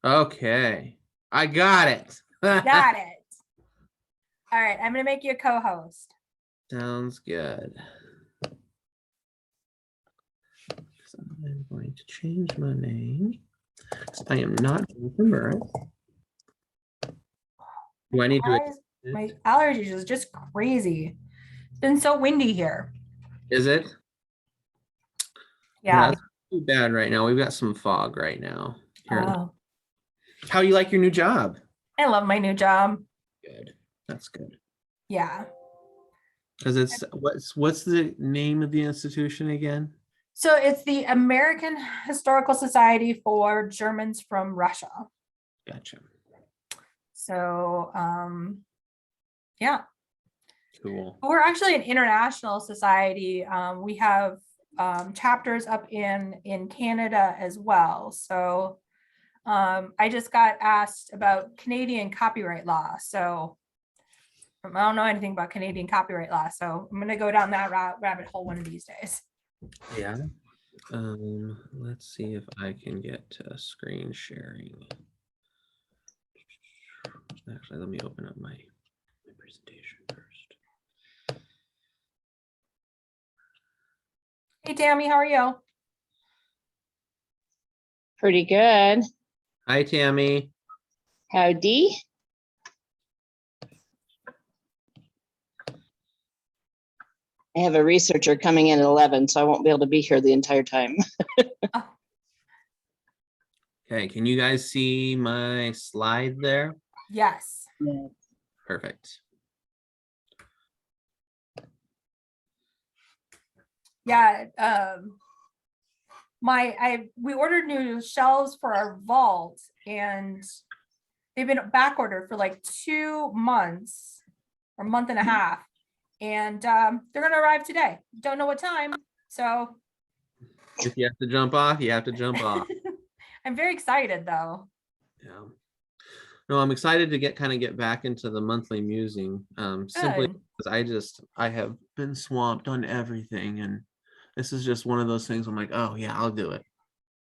Okay. I got it. Got it. All right, I'm gonna make you a co-host. Sounds good. So I'm going to change my name. I am not Jennifer Murray. Do I need to? Guys, my allergies is just crazy. It's been so windy here. Is it? Yeah, Yeah. it's too bad right now. We've got some fog right now. Oh, How you like your new job? I love my new job. Good. That's good. Yeah. Because it's what's the name of the institution again? So it's the American Historical Society for Germans from Russia. Gotcha. So yeah. Cool. We're actually an international society. We have chapters up in Canada as well. So I just got asked about Canadian copyright law. So I don't know anything about Canadian copyright law. So I'm going to go down that rabbit hole one of these days. Yeah. Let's see if I can get screen sharing. Actually, let me open up my presentation first. Hey, Tammy, how are you? Pretty good. Hi, Tammy. Howdy. I have a researcher coming in at 11, so I won't be able to be here the entire time. Okay, can you guys see my slide there? Yes. Yeah. Perfect. Yeah. We ordered new shelves for our vault, and they've been back ordered for like 2 months or a month and a half, and they're gonna arrive today. Don't know what time, so If you have to jump off, you have to jump off. I'm very excited though. Yeah. No, I'm excited to get back into the monthly musing. Simply Good. because I have been swamped on everything, and this is just one of those things. I'm like, oh yeah, I'll do it.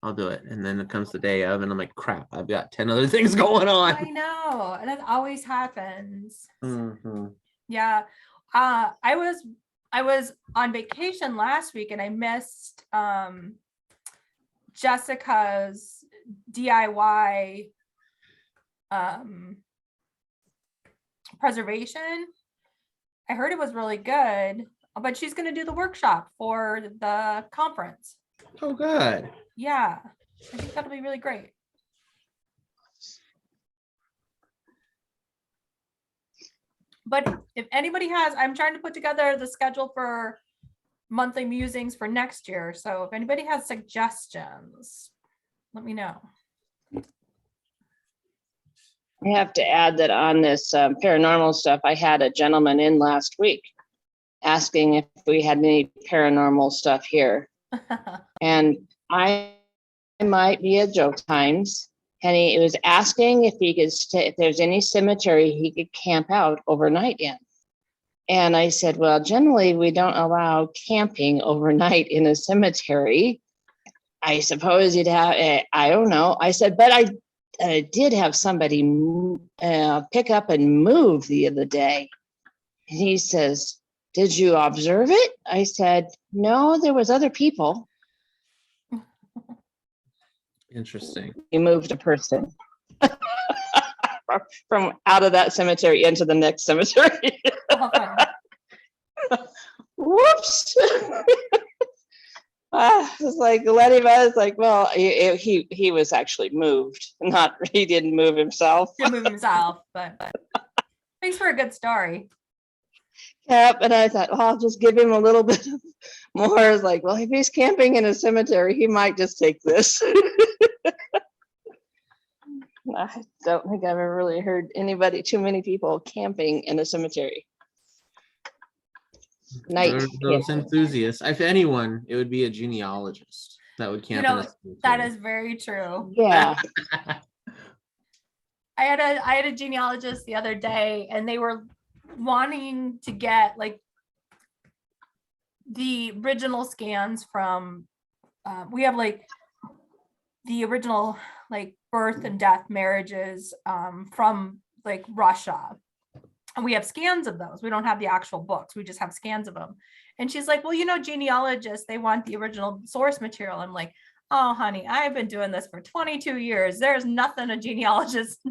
And then it comes the day of, and I'm like, crap, I've got 10 other things going on. I know, and that always happens. Mm-hmm. Yeah. I was on vacation last week, and I missed Jessica's DIY preservation. I heard it was really good, but she's going to do the workshop for the conference. Oh, good. Yeah, I think that'll be really great. But if anybody has, I'm trying to put together the schedule for monthly musings for next year. So if anybody has suggestions, let me know. I have to add that on this paranormal stuff, I had a gentleman in last week asking if we had any paranormal stuff here. And I might be a joke times. And he was asking if he could stay, if there's any cemetery he could camp out overnight in. And I said, well, generally we don't allow camping overnight in a cemetery. I suppose you'd have, I don't know. I said, but I did have somebody pick up and move the other day. And he says, did you observe it? I said, no, there was other people. Interesting. He moved a person from out of that cemetery into the next cemetery. Whoops. I was like, let him. I was like, well, he was actually moved, not he didn't move himself. He didn't move himself, but thanks for a good story. Yep, and I thought, well, I'll just give him a little bit more. I was like, well, if he's camping in a cemetery, he might just take this. I don't think I've ever really heard too many people camping in a cemetery. Night. Those enthusiasts. If anyone, it would be a genealogist that would camp. That is very true. Yeah. I had a genealogist the other day, and they were wanting to get like the original scans from we have like the original like birth and death marriages from like Russia. And we have scans of those. We don't have the actual books. We just have scans of them. And she's like, well, you know, genealogists, they want the original source material. I'm like, oh, honey, I've been doing this for 22 years. There's nothing a genealogist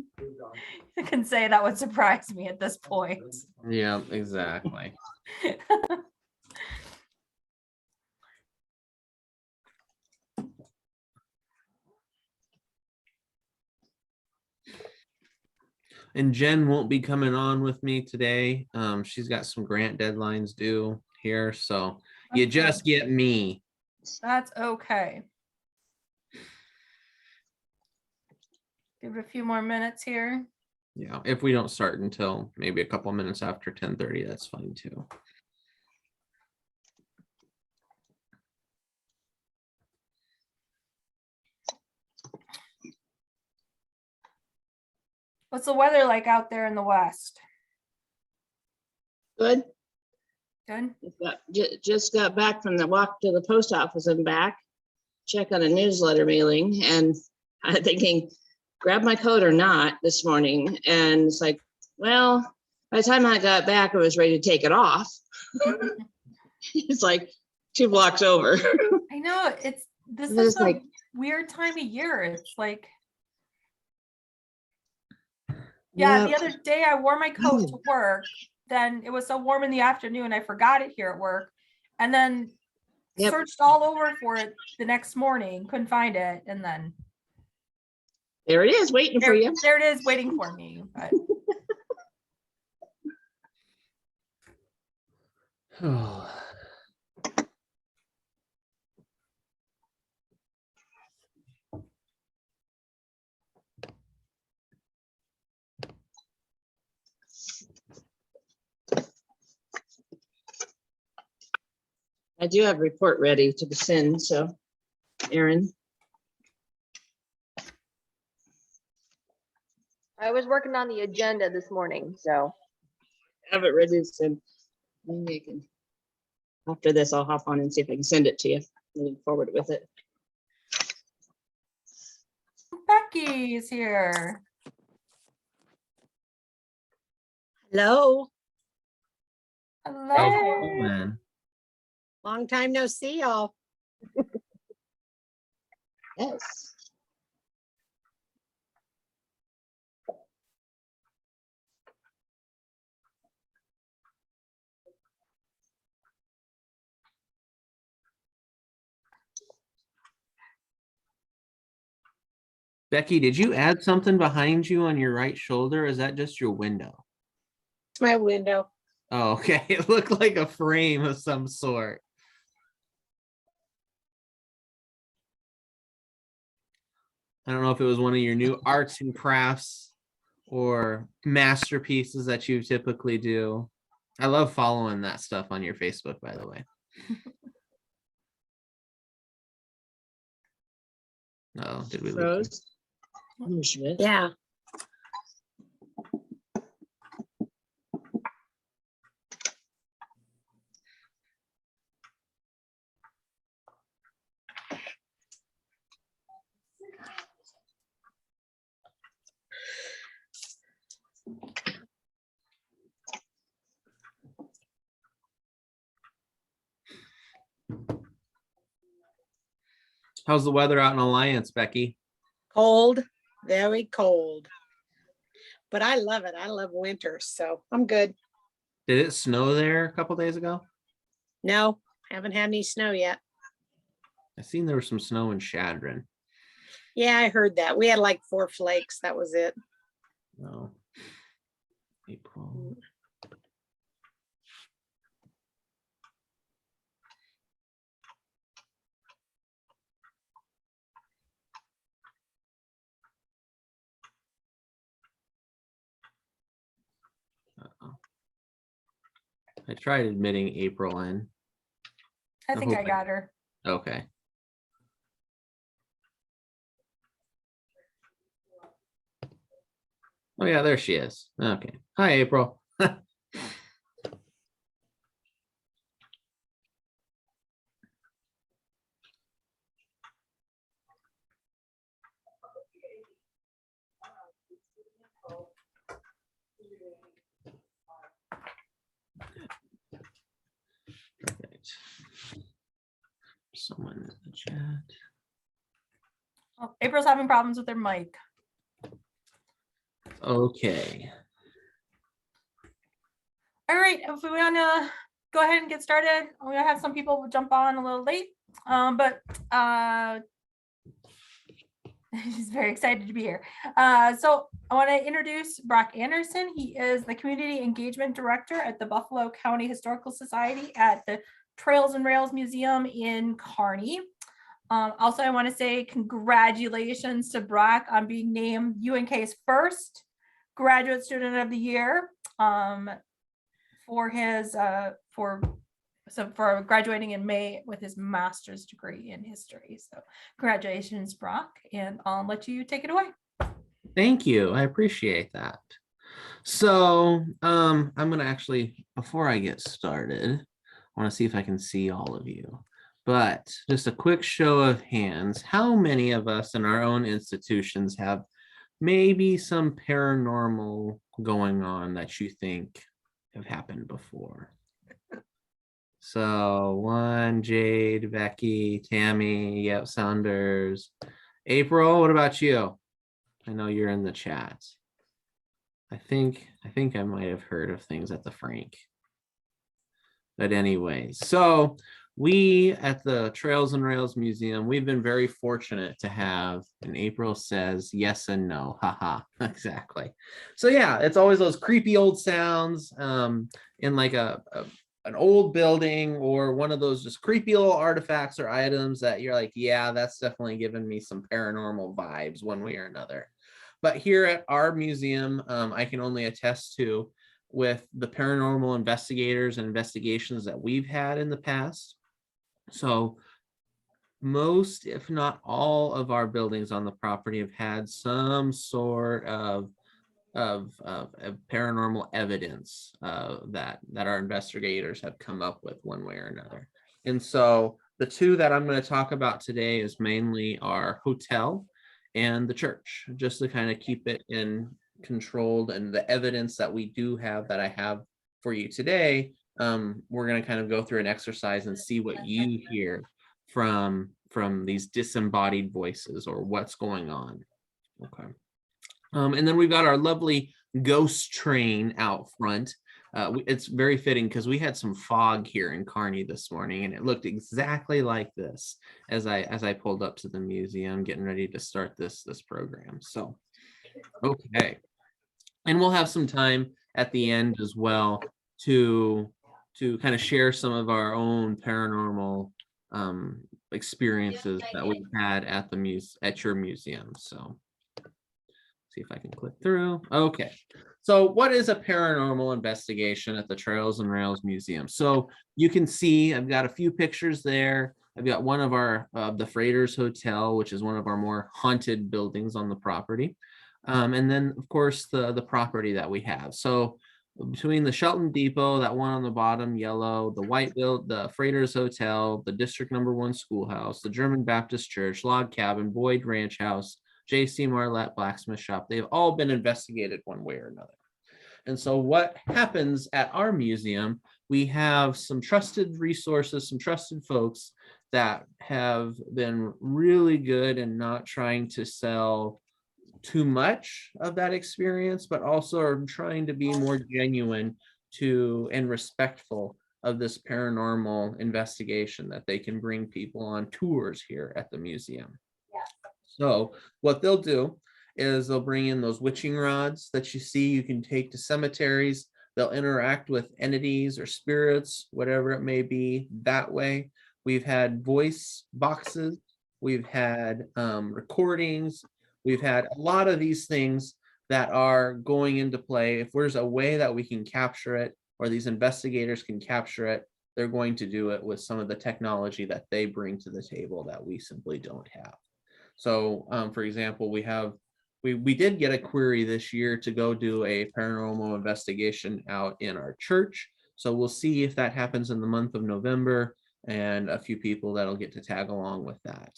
can say that would surprise me at this point. Yeah, exactly. And Jen won't be coming on with me today. She's got some grant deadlines due here, so you Okay. just get me. That's okay. Give it a few more minutes here. Yeah, if we don't start until maybe a couple minutes after 10:30, that's fine too. What's the weather like out there in the West? Good. Good. Just got back from the walk to the post office and back. Check on a newsletter mailing, and I'm thinking, grab my coat or not this morning. And it's like, well, by the time I got back, I was ready to take it off. It's like 2 blocks over. I know this It is was a like- weird time of year. It's like, yeah, the other day I wore my coat to work. Then it was so warm in the afternoon, I forgot it here at work. And then Yep. searched all over for it the next morning, couldn't find it. And then There it is, waiting for you. there it is waiting for me. But I do have a report ready to send, so Erin. I was working on the agenda this morning, so Have it ready to send. Maybe I can, after this, I'll hop on and see if I can send it to you. Moving forward with it. Becky is here. Hello, Hello. Oh, man. long time no see y'all. Yes. Becky, did you add something behind you on your right shoulder? Or is that just your window? It's my window. Oh, okay. It looked like a frame of some sort. I don't know if it was one of your new arts and crafts or masterpieces that you typically do. I love following that stuff on your Facebook, by the way. Oh, did we lose? Rose. Usually. Yeah, How's the weather out in Alliance, Becky? cold, very cold. But I love it. I love winter, so I'm good. Did it snow there a couple days ago? No, haven't had any snow yet. I seen there was some snow in Shadron. Yeah, I heard that. We had like 4 flakes. That was it. No. April. Uh-oh. I tried admitting April in. I think I hope got her. Okay. Oh yeah, there she is. Okay. Hi, April. chat. Oh, April's having problems with her mic. Okay. All right, if we want to go ahead and get started, we have some people who jump on a little late, but she's very excited to be here. So I want to introduce Broc Anderson. He is the Community Engagement Director at the Buffalo County Historical Society at the Trails and Rails Museum in Kearney. Also, I want to say congratulations to Broc on being named UNK's first Graduate Student of the Year for his for graduating in May with his master's degree in history. So congratulations, Broc, and I'll let you take it away. Thank you. I appreciate that. So I'm gonna actually, before I get started, I want to see if I can see all of you. But just a quick show of hands, how many of us in our own institutions have maybe some paranormal going on that you think have happened before? So one, Jade, Becky, Tammy, yep, Saunders. April, what about you? I know you're in the chat. I think I might have heard of things at the Frank. But anyway, so we at the Trails and Rails Museum, we've been very fortunate to have, and April says yes and no, haha, exactly. So yeah, it's always those creepy old sounds in like an old building or one of those just creepy little artifacts or items that you're like, yeah, that's definitely given me some paranormal vibes one way or another. But here at our museum, I can only attest to, with the paranormal investigators and investigations that we've had in the past. So most, if not all, of our buildings on the property have had some sort of paranormal evidence that our investigators have come up with one way or another. And so the two that I'm going to talk about today is mainly our hotel and the church, just to kind of keep it in controlled, and the evidence that we do have that I have for you today. We're going to kind of go through an exercise and see what you hear from these disembodied voices or what's going on. Okay. And then we've got our lovely ghost train out front. It's very fitting because we had some fog here in Kearney this morning, and it looked exactly like this as I pulled up to the museum, getting ready to start this program. So, okay, and we'll have some time at the end as well to kind of share some of our own paranormal experiences that we've had at your museum. So. See if I can click through. Okay. So what is a paranormal investigation at the Trails and Rails Museum? So you can see I've got a few pictures there. I've got one of our the Freighters Hotel, which is one of our more haunted buildings on the property. And then of course the property that we have. So between the Shelton Depot, that one on the bottom, yellow, the Freighters Hotel, the District No. 1 Schoolhouse, the German Baptist Church, Log Cabin, Boyd Ranch House, J.C. Marlette Blacksmith Shop, they've all been investigated one way or another. And so what happens at our museum, we have some trusted resources, some trusted folks that have been really good in not trying to sell too much of that experience, but also are trying to be more genuine and respectful of this paranormal investigation, that they can bring people on tours here at the museum. So what they'll do is they'll bring in those witching rods that you see you can take to cemeteries. They'll interact with entities or spirits, whatever it may be, that way. We've had voice boxes. We've had recordings. We've had a lot of these things that are going into play. If there's a way that we can capture it, or these investigators can capture it, they're going to do it with some of the technology that they bring to the table that we simply don't have. So, for example, we did get a query this year to go do a paranormal investigation out in our church. So we'll see if that happens in the month of November, and a few people that'll get to tag along with that.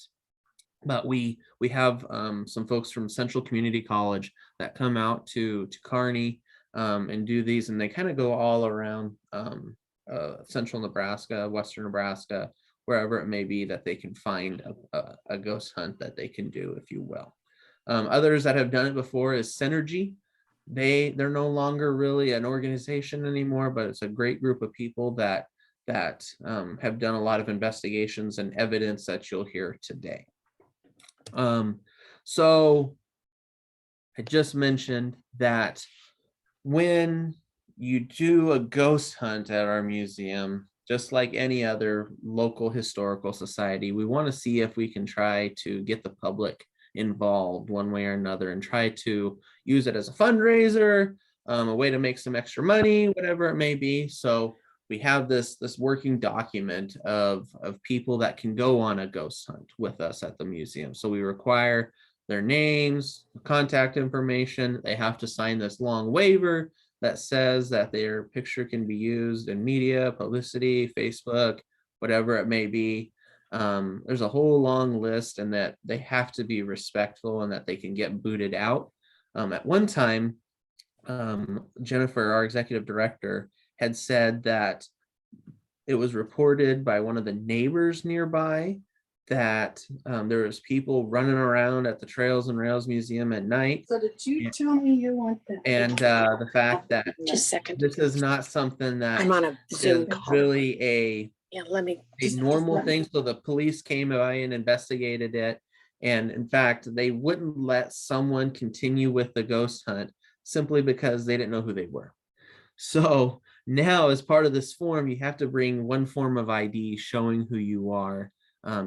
But we have some folks from Central Community College that come out to Kearney and do these, and they kind of go all around central Nebraska, western Nebraska, wherever it may be that they can find a ghost hunt that they can do, if you will. Others that have done it before is Synergy. They're no longer really an organization anymore, but it's a great group of people that have done a lot of investigations and evidence that you'll hear today. So I just mentioned that when you do a ghost hunt at our museum, just like any other local historical society, we want to see if we can try to get the public involved one way or another and try to use it as a fundraiser, a way to make some extra money, whatever it may be. So we have this working document of people that can go on a ghost hunt with us at the museum. So we require their names, contact information. They have to sign this long waiver that says that their picture can be used in media, publicity, Facebook, whatever it may be. There's a whole long list, and that they have to be respectful and that they can get booted out. At one time, Jennifer, our executive director, had said that it was reported by one of the neighbors nearby that there was people running around at the Trails and Rails Museum at night. So did you tell me you want that? And the fact that Just a second. this is not something that I'm on a Zoom is call. really Yeah, let me. a normal thing. So the police came by and investigated it. And in fact, they wouldn't let someone continue with the ghost hunt simply because they didn't know who they were. So now, as part of this form, you have to bring one form of ID showing who you are,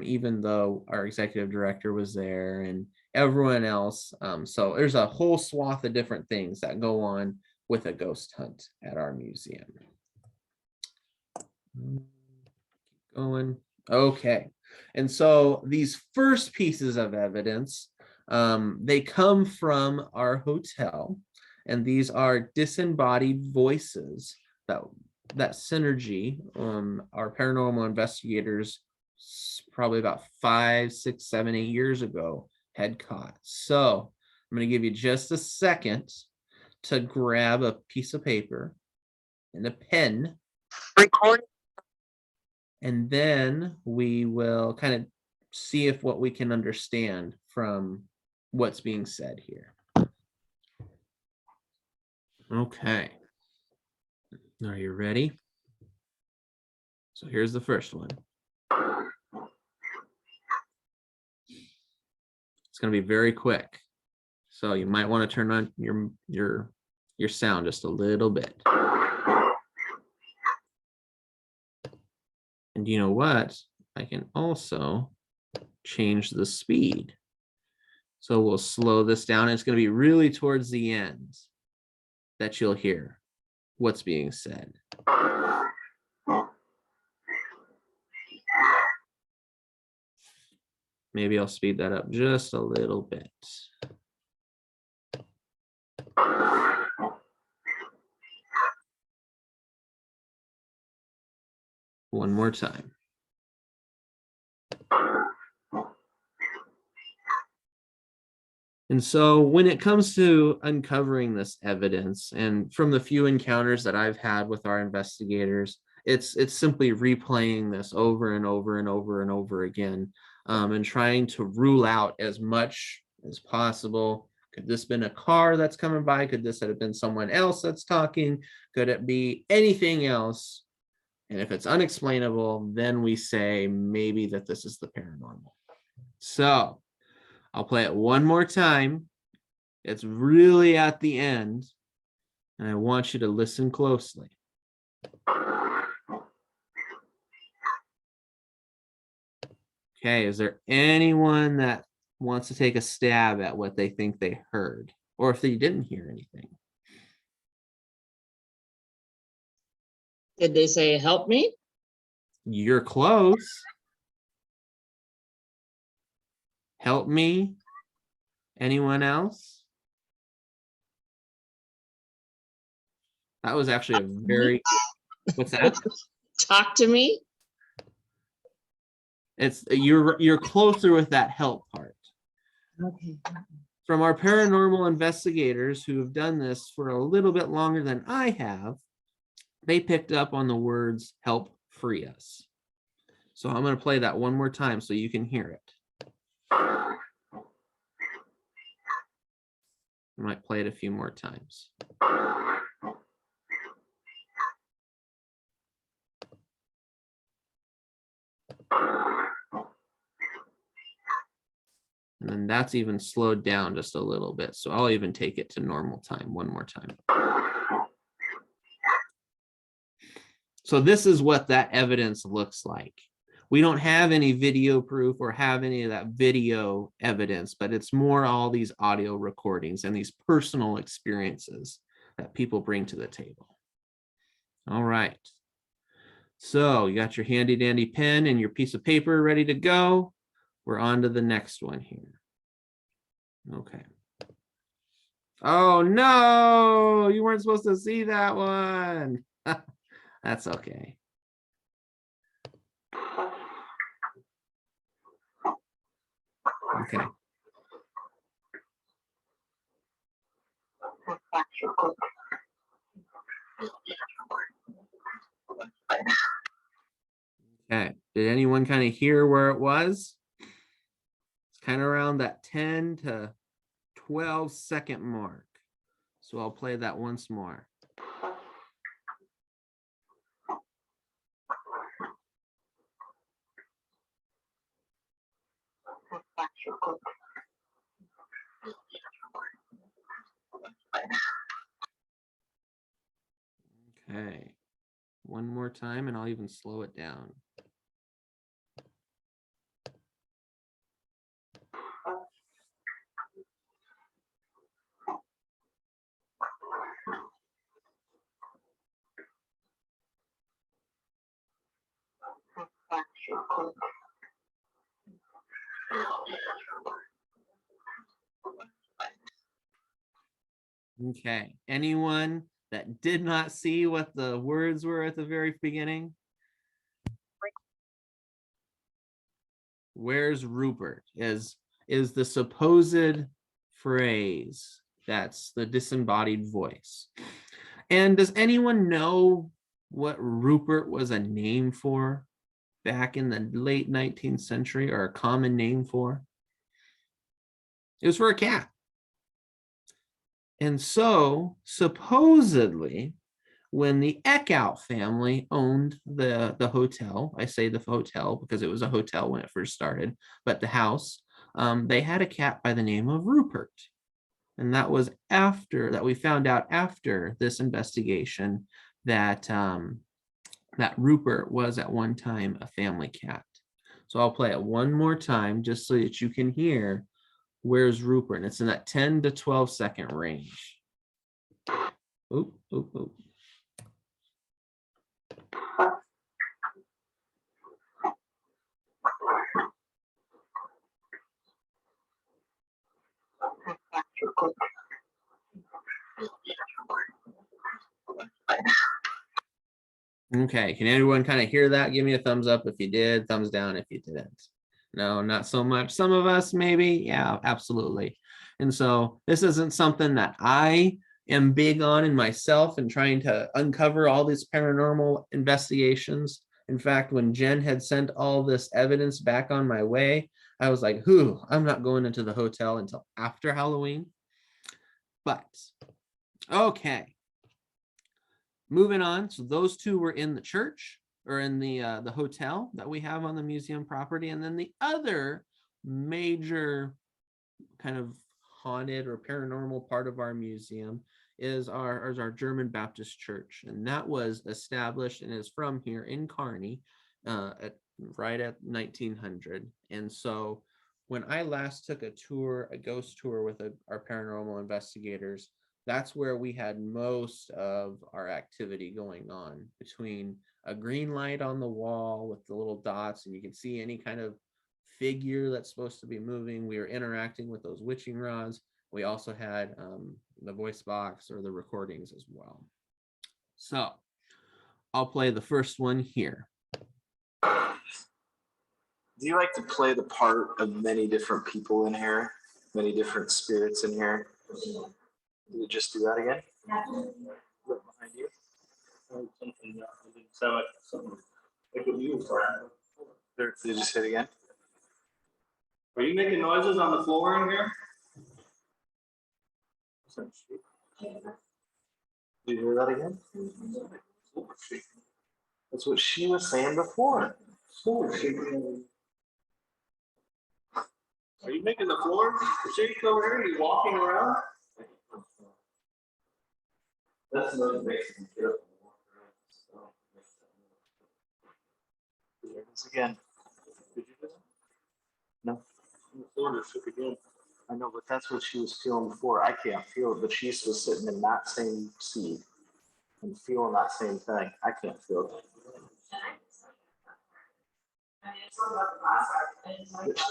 even though our executive director was there and everyone else. So there's a whole swath of different things that go on with a ghost hunt at our museum. Keep going. Okay. And so these first pieces of evidence, they come from our hotel. And these are disembodied voices that Synergy, our paranormal investigators, probably about 5, 6, 7, 8 years ago had caught. So I'm going to give you just a second to grab a piece of paper and a pen. Record. And then we will kind of see if what we can understand from what's being said here. Okay. Are you ready? So here's the first one. It's going to be very quick. So you might want to turn on your sound just a little bit. And you know what? I can also change the speed. So we'll slow this down. It's going to be really towards the end that you'll hear what's being said. Maybe I'll speed that up just a little bit. One more time. And so when it comes to uncovering this evidence, and from the few encounters that I've had with our investigators, it's simply replaying this over and over and over and over again, and trying to rule out as much as possible. Could this have been a car that's coming by? Could this have been someone else that's talking? Could it be anything else? And if it's unexplainable, then we say maybe that this is the paranormal. So I'll play it one more time. It's really at the end, and I want you to listen closely. Okay, is there anyone that wants to take a stab at what they think they heard, or if they didn't hear anything? Did they say, help me? You're close. Help me. Anyone else? That was actually a very, what's that? Talk to me? It's you're closer with that help part. Okay. From our paranormal investigators who have done this for a little bit longer than I have, they picked up on the words help free us. So I'm going to play that one more time so you can hear it. I might play it a few more times. And then that's even slowed down just a little bit. So I'll even take it to normal time one more time. So this is what that evidence looks like. We don't have any video proof or have any of that video evidence, but it's more all these audio recordings and these personal experiences that people bring to the table. All right. So you got your handy dandy pen and your piece of paper ready to go. We're on to the next one here. Okay. Oh no, you weren't supposed to see that one. That's okay. Okay. Okay. Did anyone kind of hear where it was? It's kind of around that 10 to 12-second mark. So I'll play that once more. Okay. One more time and I'll even slow it down. Okay. Anyone that did not see what the words were at the very beginning? Where's Rupert? Is the supposed phrase that's the disembodied voice. And does anyone know what Rupert was a name for back in the late 19th century, or a common name for? It was for a cat. And so supposedly when the Eckhout family owned the hotel, I say the hotel because it was a hotel when it first started, but the house, they had a cat by the name of Rupert. And that was after that we found out after this investigation that that Rupert was at one time a family cat. So I'll play it one more time just so that you can hear where's Rupert. And it's in that 10 to 12-second range. Oop, oop, oop. Okay, can anyone kind of hear that? Give me a thumbs up if you did, thumbs down if you didn't. No, not so much. Some of us maybe, yeah, absolutely. And so this isn't something that I am big on in myself and trying to uncover all these paranormal investigations. In fact, when Jen had sent all this evidence back on my way, I was like, I'm not going into the hotel until after Halloween. But, okay. Moving on, so those two were in the church or in the hotel that we have on the museum property. And then the other major kind of haunted or paranormal part of our museum is our German Baptist church. And that was established and is from here in Kearney right at 1900. And so when I last took a ghost tour with our paranormal investigators, that's where we had most of our activity going on, between a green light on the wall with the little dots, and you can see any kind of figure that's supposed to be moving. We were interacting with those witching rods. We also had the voice box or the recordings as well. So I'll play the first one here. Do you like to play the part of many different people in here? Many different spirits in here? Did you just do that again? Look behind you. Something that didn't sound like something like what you were talking about. Did you say it again? Are you making noises on the floor in here? Do you hear that again? That's what she was saying before. Are you making the floor shake over here? Are you walking around? That's another reason. Again. Did you do that? No. The floor just shook again. I know, but that's what she was feeling before. I can't feel it, but she was sitting in that same seat and feeling that same thing. I can't feel it.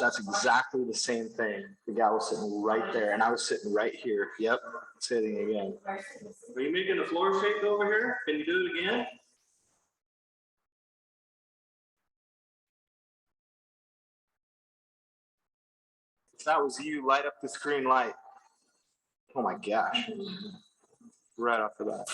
That's exactly the same thing. The guy was sitting right there, and I was sitting right here. Yep, sitting again. Are you making the floor shake over here? Can you do it again? If that was you, light up this green light. Oh my gosh. Right off the bat.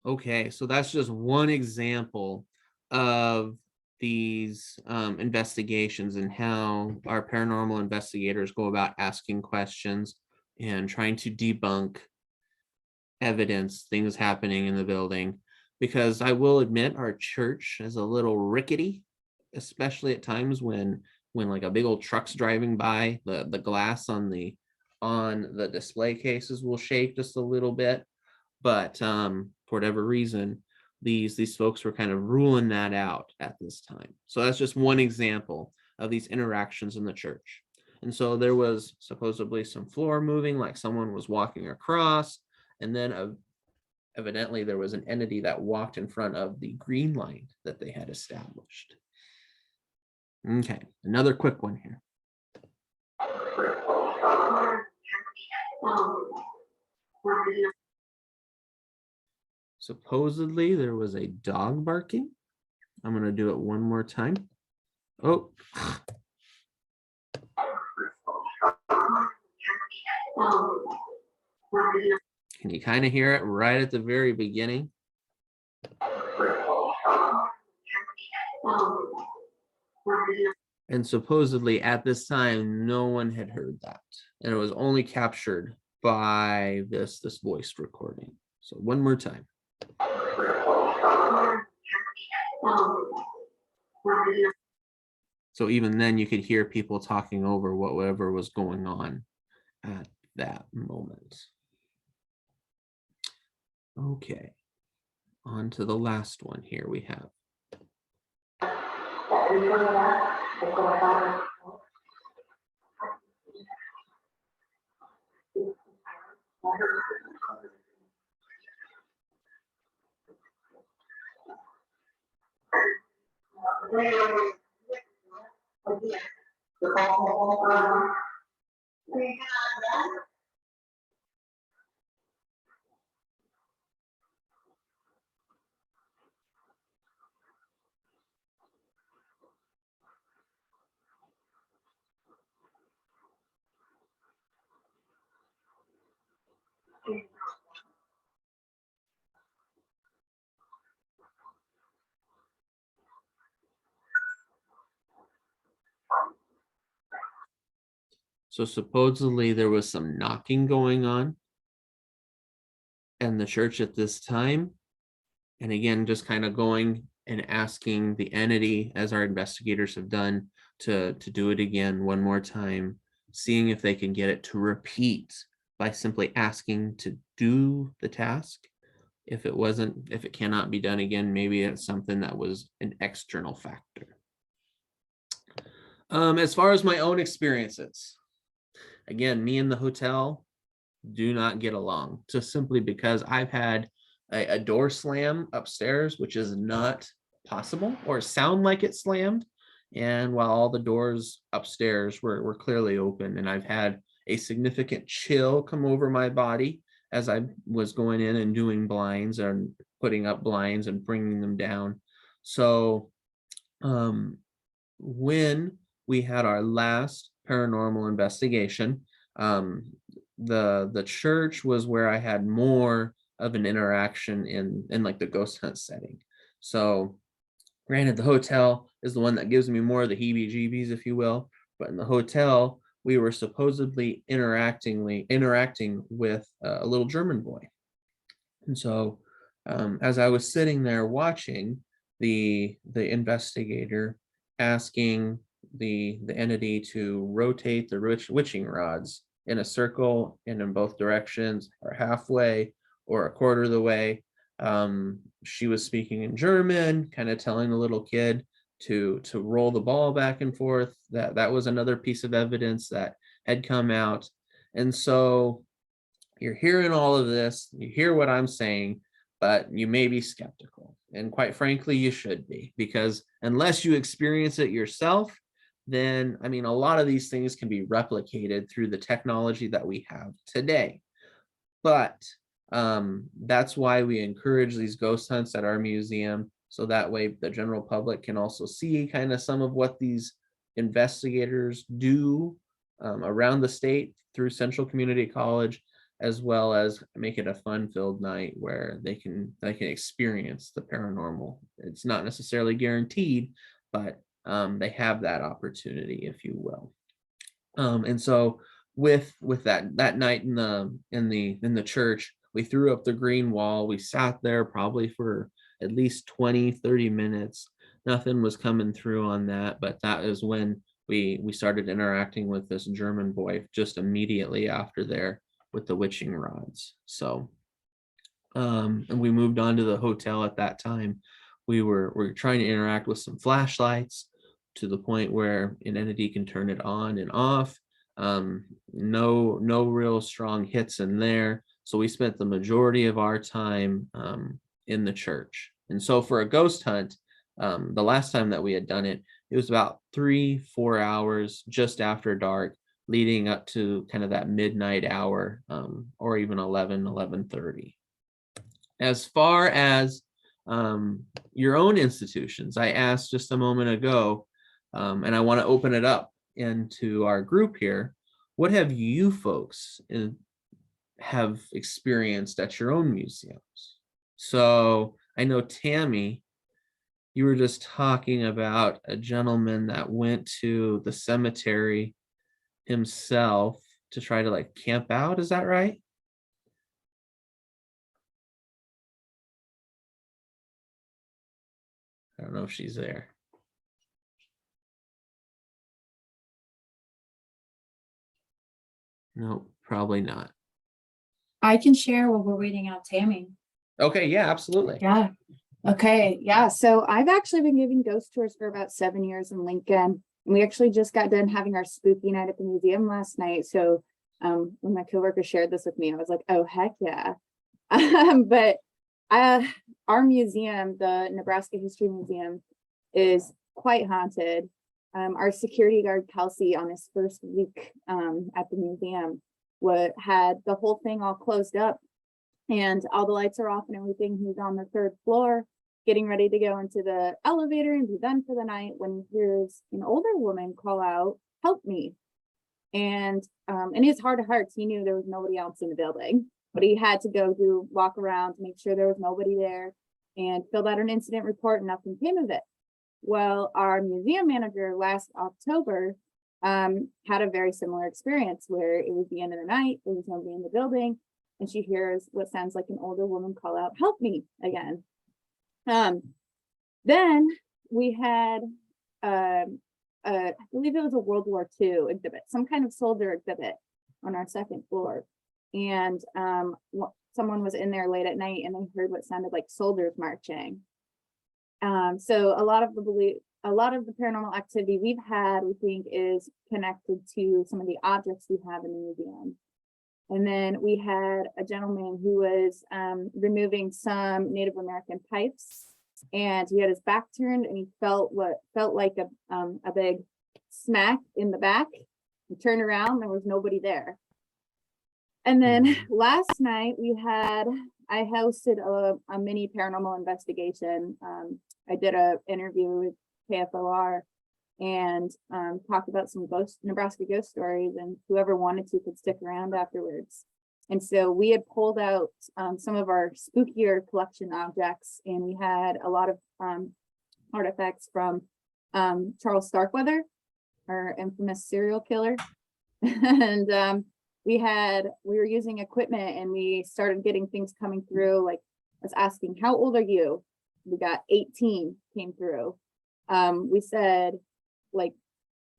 Okay, so that's just one example of these investigations and how our paranormal investigators go about asking questions and trying to debunk evidence, things happening in the building. Because I will admit our church is a little rickety, especially at times when like a big old truck's driving by, the glass on the display cases will shake just a little bit. But for whatever reason, these folks were kind of ruling that out at this time. So that's just one example of these interactions in the church. And so there was supposedly some floor moving, like someone was walking across, and then evidently there was an entity that walked in front of the green light that they had established. Okay, another quick one here. Supposedly there was a dog barking. I'm going to do it one more time. Oh. Can you kind of hear it right at the very beginning? And supposedly at this time, no one had heard that. And it was only captured by this voice recording. So one more time. So even then you could hear people talking over whatever was going on at that moment. Okay, on to the last one here we have. So supposedly there was some knocking going on in the church at this time. And again, just kind of going and asking the entity, as our investigators have done, to do it again one more time, seeing if they can get it to repeat by simply asking to do the task. If it cannot be done again, maybe it's something that was an external factor. As far as my own experiences, again, me and the hotel do not get along, just simply because I've had a door slam upstairs, which is not possible or sound like it slammed. And while all the doors upstairs were clearly open, and I've had a significant chill come over my body as I was going in and doing blinds and putting up blinds and bringing them down. So when we had our last paranormal investigation, the church was where I had more of an interaction in like the ghost hunt setting. So granted, the hotel is the one that gives me more of the heebie-jeebies, if you will, but in the hotel, we were supposedly interacting with a little German boy. And so as I was sitting there watching, the investigator asking the entity to rotate the witching rods in a circle and in both directions, or halfway or a quarter of the way. She was speaking in German, kind of telling the little kid to roll the ball back and forth. That was another piece of evidence that had come out. And so you're hearing all of this, you hear what I'm saying, but you may be skeptical. And quite frankly, you should be, because unless you experience it yourself, then, I mean, a lot of these things can be replicated through the technology that we have today. But that's why we encourage these ghost hunts at our museum, so that way the general public can also see kind of some of what these investigators do around the state through Central Community College, as well as make it a fun-filled night where they can experience the paranormal. It's not necessarily guaranteed, but they have that opportunity, if you will. And so with that night in the church, we threw up the green wall. We sat there probably for at least 20-30 minutes. Nothing was coming through on that, but that is when we started interacting with this German boy just immediately after there with the witching rods. So and we moved on to the hotel. At that time, we were trying to interact with some flashlights to the point where an entity can turn it on and off. No real strong hits in there. So we spent the majority of our time in the church. And so for a ghost hunt, the last time that we had done it, it was about 3-4 hours just after dark, leading up to kind of that midnight hour, or even 11:30. As far as your own institutions, I asked just a moment ago, and I want to open it up into our group here. What have you folks have experienced at your own museums? So I know, Tammy, you were just talking about a gentleman that went to the cemetery himself to try to like camp out. Is that right? I don't know if she's there. No, probably not. I can share while we're waiting out Tammy. Okay, yeah, absolutely. Yeah. Okay. Yeah. So I've actually been giving ghost tours for about 7 years in Lincoln. And we actually just got done having our spooky night at the museum last night. So when my coworker shared this with me, I was like, oh, heck yeah. But our museum, the Nebraska History Museum, is quite haunted. Our security guard, Kelsey, on his first week at the museum, had the whole thing all closed up and all the lights are off and everything. He's on the 3rd floor, getting ready to go into the elevator and be done for the night, when he hears an older woman call out, "Help me." And in his heart of hearts, he knew there was nobody else in the building, but he had to walk around to make sure there was nobody there and filled out an incident report, and nothing came of it. Well, our museum manager last October had a very similar experience where it was the end of the night, there was nobody in the building, and she hears what sounds like an older woman call out, "Help me," again. Then we had, I believe it was a World War II exhibit, some kind of soldier exhibit on our 2nd floor. And someone was in there late at night and they heard what sounded like soldiers marching. So a lot of the paranormal activity we've had, we think, is connected to some of the objects we have in the museum. And then we had a gentleman who was removing some Native American pipes, and he had his back turned and he felt what felt like a big smack in the back. He turned around, there was nobody there. And then last night I hosted a mini paranormal investigation. I did an interview with KFOR and talked about some Nebraska ghost stories, and whoever wanted to could stick around afterwards. And so we had pulled out some of our spookier collection objects, and we had a lot of artifacts from Charles Starkweather, our infamous serial killer. And we were using equipment, and we started getting things coming through. Like, I was asking, how old are you? We got 18 came through. We said, like,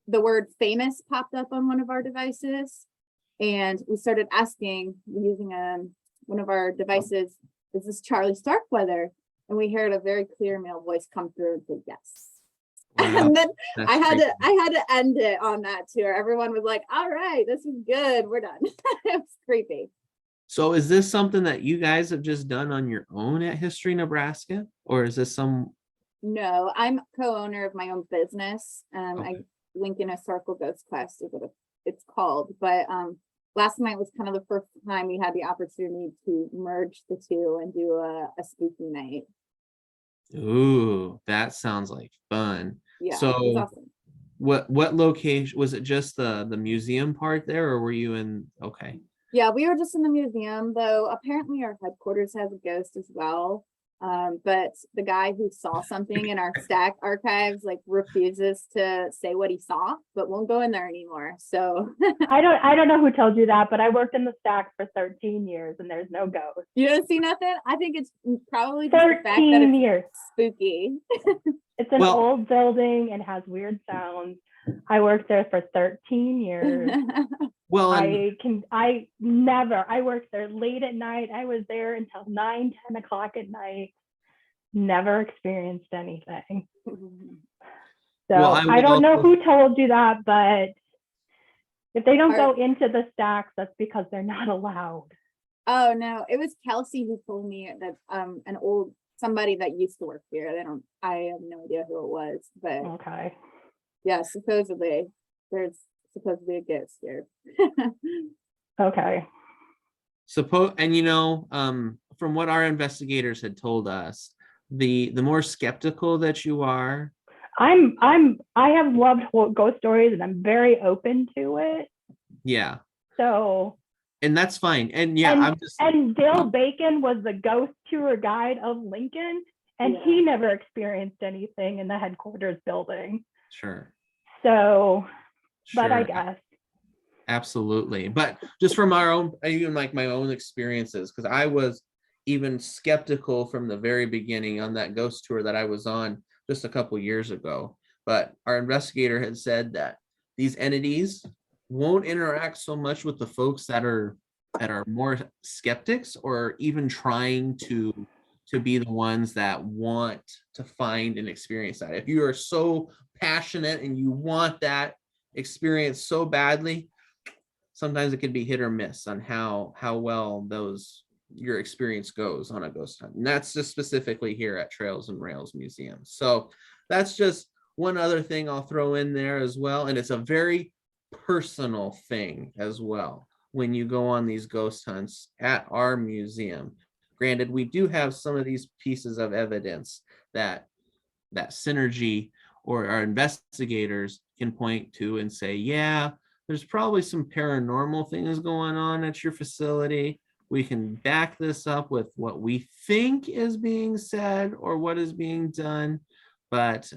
the word famous popped up on one of our devices, and we started asking using one of our devices, is this Charlie Starkweather? And we heard a very clear male voice come through and say yes. Wow, And then that's I had creepy. to end it on that tour. Everyone was like, all right, this is good, we're done. It was creepy. So is this something that you guys have just done on your own at History Nebraska? Or is this some, No, I'm co-owner of my own business. Okay. Lincoln Historical Ghost Quest is what it's called. But last night was kind of the first time we had the opportunity to merge the two and do a spooky night. ooh, that sounds like fun. Yeah, So it was awesome. what location, was it just the museum part there, or were you in, okay. Yeah, we were just in the museum, though apparently our headquarters has a ghost as well. But the guy who saw something in our stack archives like refuses to say what he saw, but won't go in there anymore. So I don't know who told you that, but I worked in the stack for 13 years and there's no ghost. you don't see nothing? I think it's probably just the fact that 13 it's years. spooky. It's an Well- old building and has weird sounds. I worked there for 13 years. Well, and I worked there late at night. I was there until 9, 10 o'clock at night. Never experienced anything. So Well, I I will don't know also- who told you that, but if they don't Are- go into the stacks, that's because they're not allowed. Oh no, it was Kelsey who told me that somebody that used to work here. I have no idea who it was, but Okay. yeah, supposedly there's supposedly a ghost here. Okay. From what our investigators had told us, the more skeptical that you are, I have loved ghost stories and I'm very open to it. yeah, So, and that's fine. And yeah, and Dale Bacon was the ghost tour guide of Lincoln, and he never experienced anything in the headquarters building. sure. So, but I Sure. guess. Absolutely. But just from our own, even like my own experiences, because I was even skeptical from the very beginning on that ghost tour that I was on just a couple years ago. But our investigator had said that these entities won't interact so much with the folks that are more skeptics, or even trying to be the ones that want to find and experience that. If you are so passionate and you want that experience so badly, sometimes it can be hit or miss on how well your experience goes on a ghost hunt. And that's just specifically here at Trails and Rails Museum. So that's just one other thing I'll throw in there as well. And it's a very personal thing as well when you go on these ghost hunts at our museum. Granted, we do have some of these pieces of evidence that synergy or our investigators can point to and say, yeah, there's probably some paranormal things going on at your facility. We can back this up with what we think is being said or what is being done, but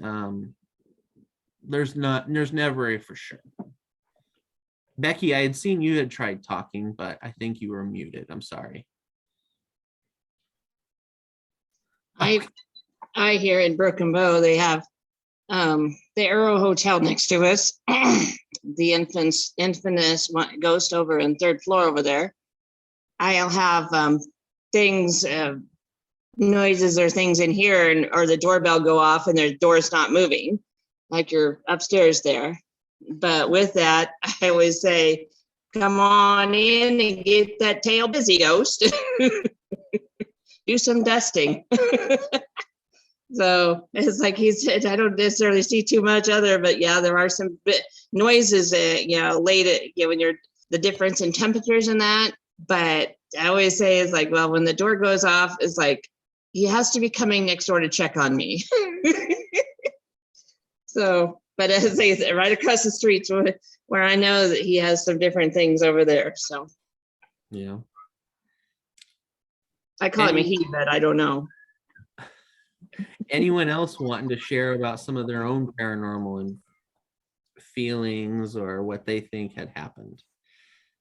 there's never a for sure. Becky, I had seen you had tried talking, but I think you were muted. I'm sorry. I hear in Broken Bow, they have the Arrow Hotel next to us, the infamous ghost over in 3rd floor over there. I'll have things, noises or things in here, or the doorbell go off and their door's not moving, like you're upstairs there. But with that, I always say, come on in and get that tail busy, ghost. Do some dusting. So it's like he said, I don't necessarily see too much other, but yeah, there are some noises, late at, when you're the difference in temperatures and that. But I always say it's like, well, when the door goes off, it's like, he has to be coming next door to check on me. So, but as I say, right across the street where I know that he has some different things over there. So, Yeah. I call it Any- Mahi, but I don't know. Anyone else wanting to share about some of their own paranormal and feelings or what they think had happened?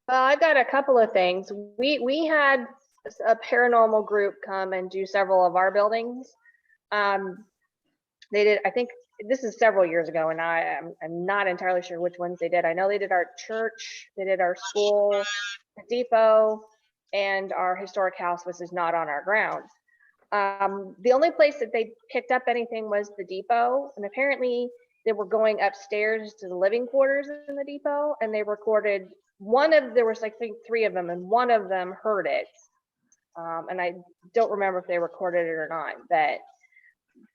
Well, I've got a couple of things. We had a paranormal group come and do several of our buildings. They did, I think this is several years ago, and I'm not entirely sure which ones they did. I know they did our church, they did our school, the depot, and our historic house, which is not on our grounds. The only place that they picked up anything was the depot, and apparently they were going upstairs to the living quarters in the depot, and they recorded there was, I think, 3 of them, and one of them heard it. And I don't remember if they recorded it or not, but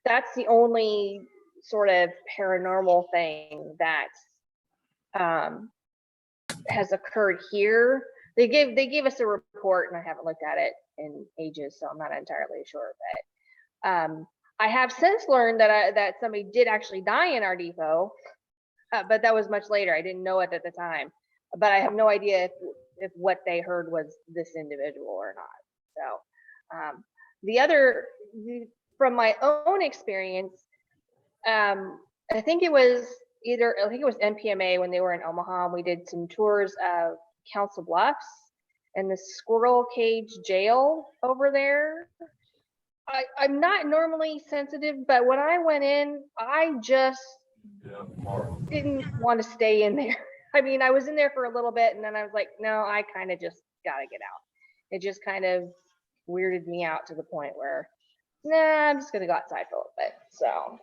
that's the only sort of paranormal thing that has occurred here. They gave us a report, and I haven't looked at it in ages, so I'm not entirely sure. But I have since learned that somebody did actually die in our depot, but that was much later. I didn't know it at the time, but I have no idea if what they heard was this individual or not. So the other, from my own experience, I think it was NPMA when they were in Omaha. We did some tours of Council Bluffs and the Squirrel Cage jail over there. I'm not normally sensitive, but when I went in, I just didn't want to stay in there. I mean, I was in there for a little bit, and then I was like, no, I kind of just gotta get out. It just kind of weirded me out to the point where, nah, I'm just gonna go outside for a little bit. So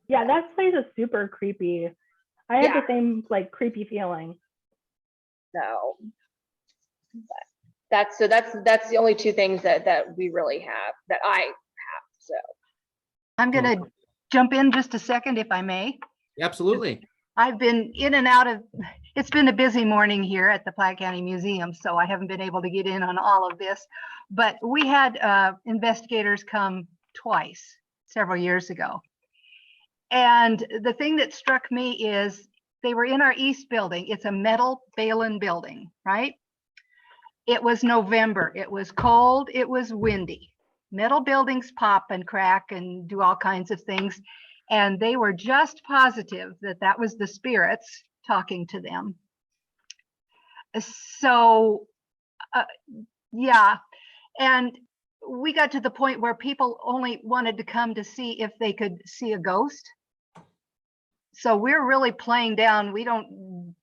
Yeah, that place is super creepy. I had Yeah. the same like creepy feeling. no, but that's the only 2 things that we really have, that I have. So I'm going to jump in just a second, if I may. Absolutely. I've been in and out of, it's been a busy morning here at the Platte County Museum, so I haven't been able to get in on all of this. But we had investigators come twice, several years ago. And the thing that struck me is they were in our east building. It's a metal Balin building, right? It was November. It was cold. It was windy. Metal buildings pop and crack and do all kinds of things. And they were just positive that that was the spirits talking to them. So, yeah. And we got to the point where people only wanted to come to see if they could see a ghost. So we're really playing down. We don't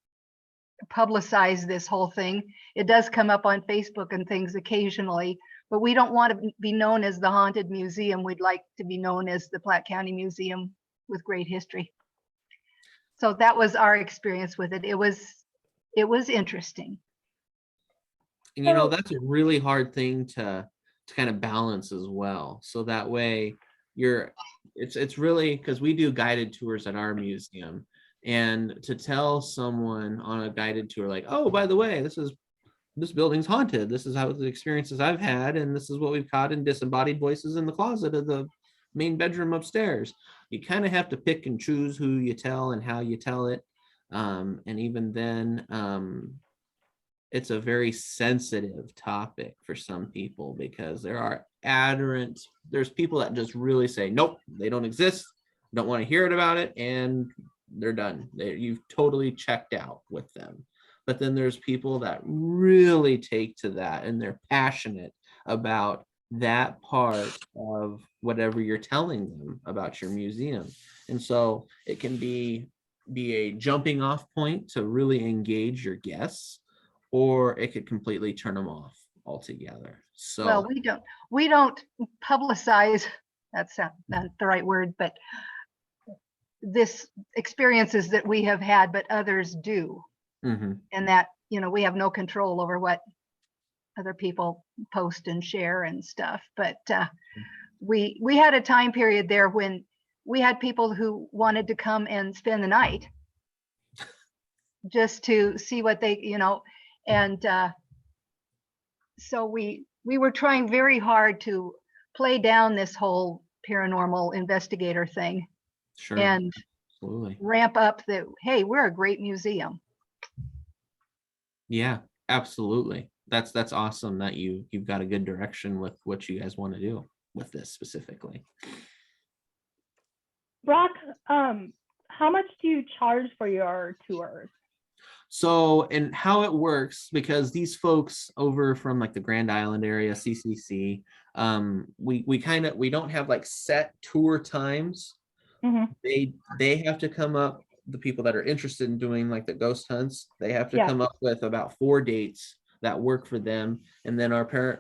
publicize this whole thing. It does come up on Facebook and things occasionally, but we don't want to be known as the haunted museum. We'd like to be known as the Platte County Museum with great history. So that was our experience with it. It was interesting. And you know, that's a really hard thing to kind of balance as well. So that way it's really, because we do guided tours at our museum, and to tell someone on a guided tour, like, oh, by the way, this building's haunted. This is how the experiences I've had, and this is what we've caught in disembodied voices in the closet of the main bedroom upstairs. You kind of have to pick and choose who you tell and how you tell it. And even then, it's a very sensitive topic for some people, because there's people that just really say, nope, they don't exist, don't want to hear it about it, and they're done. You've totally checked out with them. But then there's people that really take to that, and they're passionate about that part of whatever you're telling them about your museum. And so it can be a jumping off point to really engage your guests, or it could completely turn them off altogether. So Well, we don't publicize, that's not the right word, but this experiences that we have had, but others do. mhm. And that, we have no control over what other people post and share and stuff. But we had a time period there when we had people who wanted to come and spend the night just to see what they, and so we were trying very hard to play down this whole paranormal investigator thing Sure. and Absolutely. ramp up that, hey, we're a great museum. Yeah, absolutely. that's awesome that you've got a good direction with what you guys want to do with this specifically. Brock, how much do you charge for your tours? So, and how it works, because these folks over from like the Grand Island area, CCC, we don't have like set tour times. Mhm. They have to come up, the people that are interested in doing like the ghost hunts, they have to Yeah. come up with about 4 dates that work for them. And then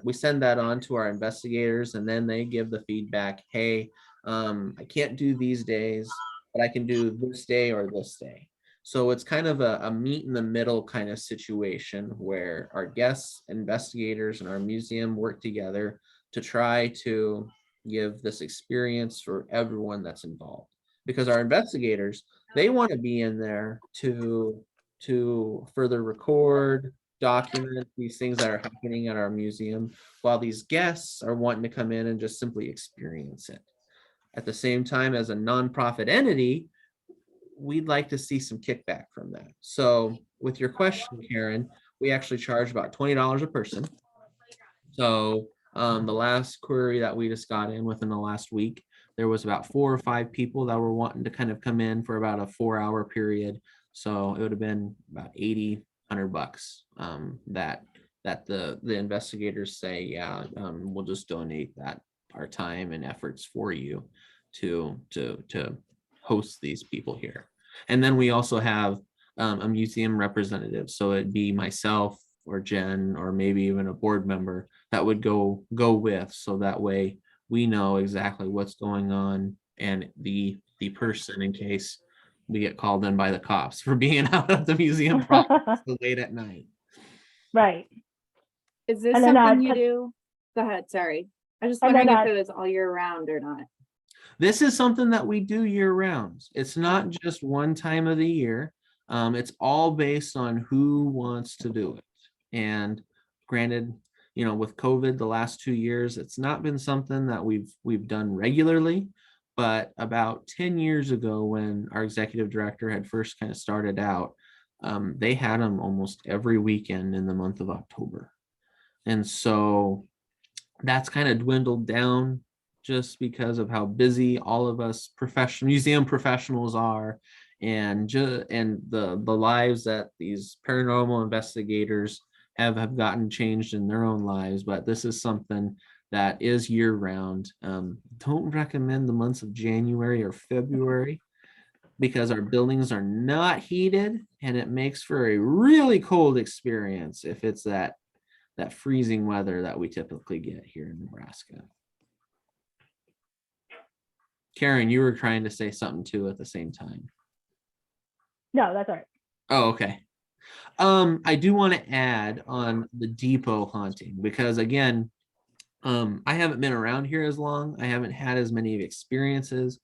we send that on to our investigators, and then they give the feedback, hey, I can't do these days, but I can do this day or this day. So it's kind of a meet in the middle kind of situation where our guests, investigators, and our museum work together to try to give this experience for everyone that's involved. Because our investigators, they want to be in there to further record, document these things that are happening at our museum, while these guests are wanting to come in and just simply experience it. At the same time, as a nonprofit entity, we'd like to see some kickback from that. So with your question, Karen, we actually charge about $20 a person. So the last query that we just got in within the last week, there was about 4 or 5 people that were wanting to kind of come in for about a 4-hour period. So it would have been about $80-100 that the investigators say, yeah, we'll just donate that, our time and efforts for you to host these people here. And then we also have a museum representative. So it'd be myself or Jen, or maybe even a board member that would go with, so that way we know exactly what's going on, and the person, in case we get called in by the cops for being out of the museum so late at night. Right. Is this And then, something you to- do? Go ahead, sorry. I was just And then, wondering if it was all year round or not. This is something that we do year round. It's not just one time of the year. It's all based on who wants to do it. And granted, you know, with COVID the last 2 years, it's not been something that we've done regularly. But about 10 years ago, when our executive director had first kind of started out, they had them almost every weekend in the month of October. And so that's kind of dwindled down just because of how busy all of us museum professionals are, and the lives that these paranormal investigators have gotten changed in their own lives. But this is something that is year round. Don't recommend the months of January or February, because our buildings are not heated, and it makes for a really cold experience if it's that freezing weather that we typically get here in Nebraska. Karen, you were trying to say something too at the same time. No, that's all right. Oh, okay. I do want to add on the depot haunting, because again, I haven't been around here as long. I haven't had as many experiences,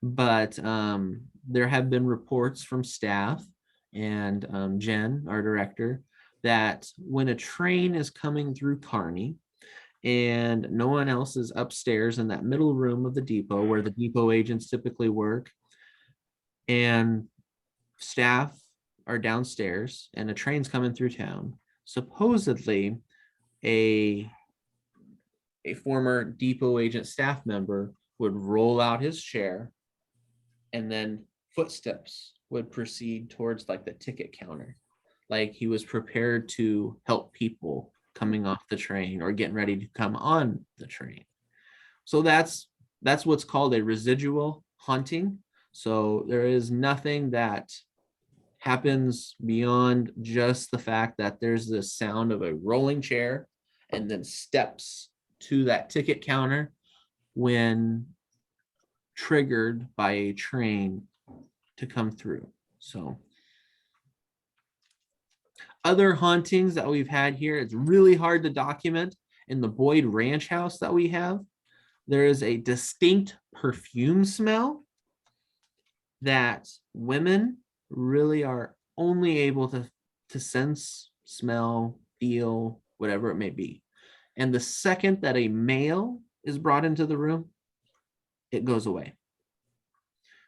but there have been reports from staff and Jen, our director, that when a train is coming through Kearney and no one else is upstairs in that middle room of the depot where the depot agents typically work, and staff are downstairs and a train's coming through town, supposedly a former depot agent staff member would roll out his chair, and then footsteps would proceed towards like the ticket counter, like he was prepared to help people coming off the train or getting ready to come on the train. So that's what's called a residual haunting. So there is nothing that happens beyond just the fact that there's this sound of a rolling chair and then steps to that ticket counter when triggered by a train to come through. So other hauntings that we've had here, it's really hard to document. In the Boyd Ranch house that we have, there is a distinct perfume smell that women really are only able to sense, smell, feel, whatever it may be. And the second that a male is brought into the room, it goes away.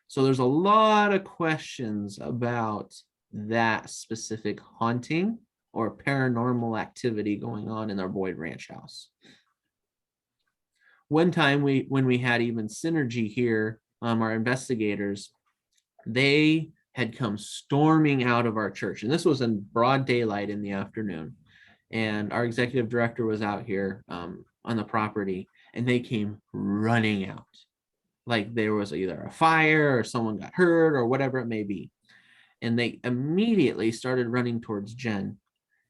So there's a lot of questions about that specific haunting or paranormal activity going on in our Boyd Ranch house. One time when we had even Synergy here, our investigators, they had come storming out of our church, and this was in broad daylight in the afternoon. And our executive director was out here on the property, and they came running out like there was either a fire or someone got hurt or whatever it may be. And they immediately started running towards Jen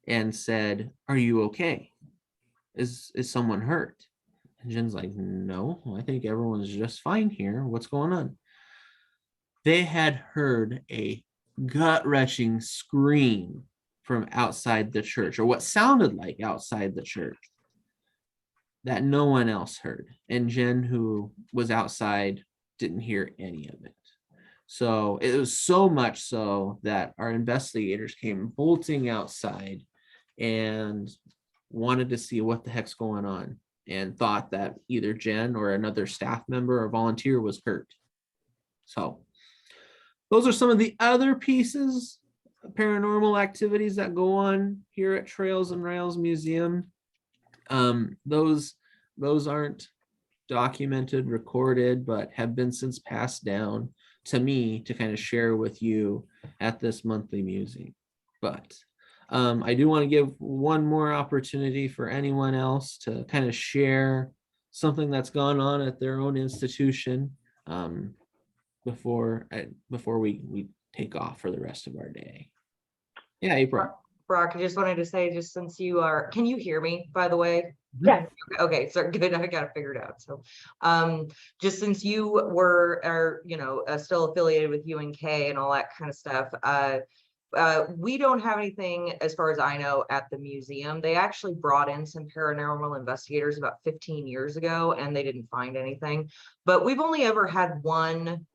and said, "Are you okay? Is someone hurt?" And Jen's like, "No, I think everyone's just fine here. What's going on?" They had heard a gut-wrenching scream from outside the church, or what sounded like outside the church, that no one else heard. And Jen, who was outside, didn't hear any of it. So it was so much so that our investigators came bolting outside and wanted to see what the heck's going on, and thought that either Jen or another staff member or volunteer was hurt. So those are some of the other pieces of paranormal activities that go on here at Trails and Rails Museum. Those aren't documented, recorded, but have been since passed down to me to kind of share with you at this monthly musing. But I do want to give one more opportunity for anyone else to kind of share something that's gone on at their own institution before we take off for the rest of our day. Yeah, April. Brock, I just wanted to say, just since you are, can you hear me, by the way? Yes. Okay, so good, I got it figured out. So just since you are still affiliated with UNK and all that kind of stuff, we don't have anything, as far as I know, at the museum. They actually brought in some paranormal investigators about 15 years ago, and they didn't find anything. But we've only ever had one